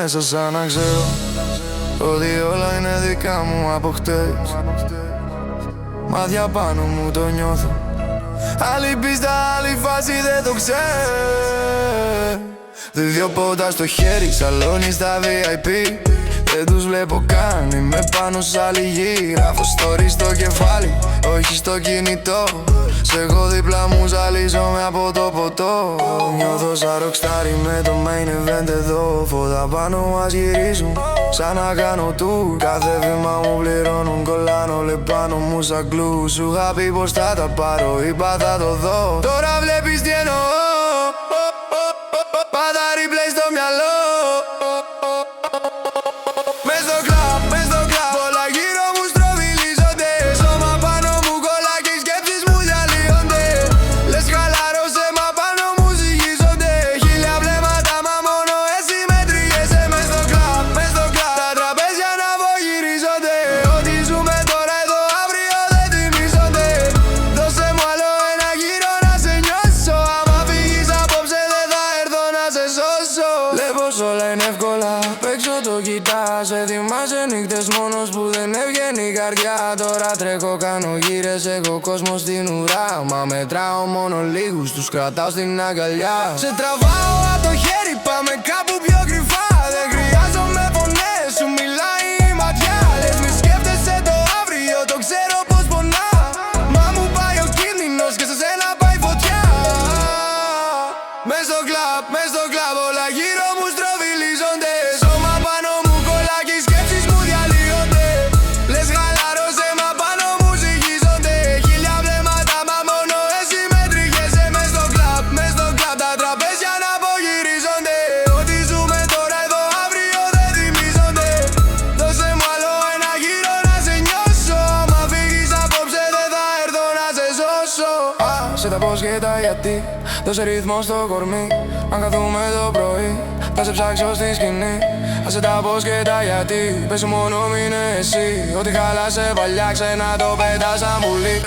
μέσα σαν να ξέρω ότι όλα είναι δικά μου από χτες. Μάτια πάνω μου το νιώθω, άλλη πίστα, άλλη φάση δεν το ξέρει. Δύο πότα στο χέρι, σαλόνι στα VIP. Δεν τους βλέπω καν, είμαι πάνω σ' άλλη γη. Γράφω story στο κεφάλι, όχι στο κινητό. Σ' εγώ δίπλα μου ζαλίζομαι από το ποτό. Νιώθω σαν rockstar με το main event εδώ. Φώτα πάνω μας γυρίζουν, σαν να κάνω tour. Κάθε βήμα μου πληρώνουν, κολλάνω λεπάνω μου σαν glue. Σου είχα πει πως θα τα πάρω, είπα θα το δω. Τώρα βλέπεις τι εννοώ, πάντα replay στο μυαλό. Μες στο κλαμπ, όλα γύρω μου στροβιλίζονται. Σώμα πάνω μου κολλά και οι σκέψεις μου διαλύονται. Λες χαλάρωσε, μα πάνω μου ζυγίζονται. Χίλια βλέμματα, μα μόνο εσύ μετριέσαι. Μες στο κλαμπ, τα τραπέζια να απογυρίζονται. Ό,τι ζούμε τώρα εδώ αύριο δεν τιμίζονται. Δώσε μου άλλο ένα γύρο να σε νιώσω. Άμα φύγεις απόψε δεν θα έρθω να σε σώσω. Λες πως όλα είναι εύκολα, παίξω το κοιτάς. Σε θυμάσαι νύχτες μόνος που δεν έβγαινε η καρδιά. Τώρα τρέχω, κάνω γύρες, έχω κόσμο στην ουρά. Μα μετράω μόνο λίγους, τους κρατάω στην αγκαλιά. Σε τραβάω από το χέρι, πάμε κάπου πιο κρυφά. Δεν χρειάζομαι φωνές, σου μιλάει η ματιά. Λες μη σκέφτεσαι το αύριο, το ξέρω πως πονά. Μα μου πάει ο κίνδυνος και σε σένα πάει φωτιά. Μες στο κλαμπ, όλα γύρω μου στροβιλίζονται. Σώμα πάνω μου κολλά και οι σκέψεις μου διαλύονται. Λες χαλάρωσε, μα πάνω μου ζυγίζονται. Χίλια βλέμματα, μα μόνο εσύ μετριέσαι. Μες στο κλαμπ, τα τραπέζια να απογυρίζονται. Ό,τι ζούμε τώρα εδώ αύριο δεν θυμίζονται. Δώσε μου άλλο ένα γύρο να σε νιώσω. Άμα φύγεις απόψε δεν θα έρθω να σε σώσω. Σε τα πώς και τα γιατί, δώσε ρυθμό στο κορμί. Αν καθούμε το πρωί, θα σε ψάξω στη σκηνή. Άσε τα πώς και τα γιατί, πες σου μόνο μην είναι εσύ. Ό,τι χάλασε παλιά ξένα το πέτας σαν πουλί.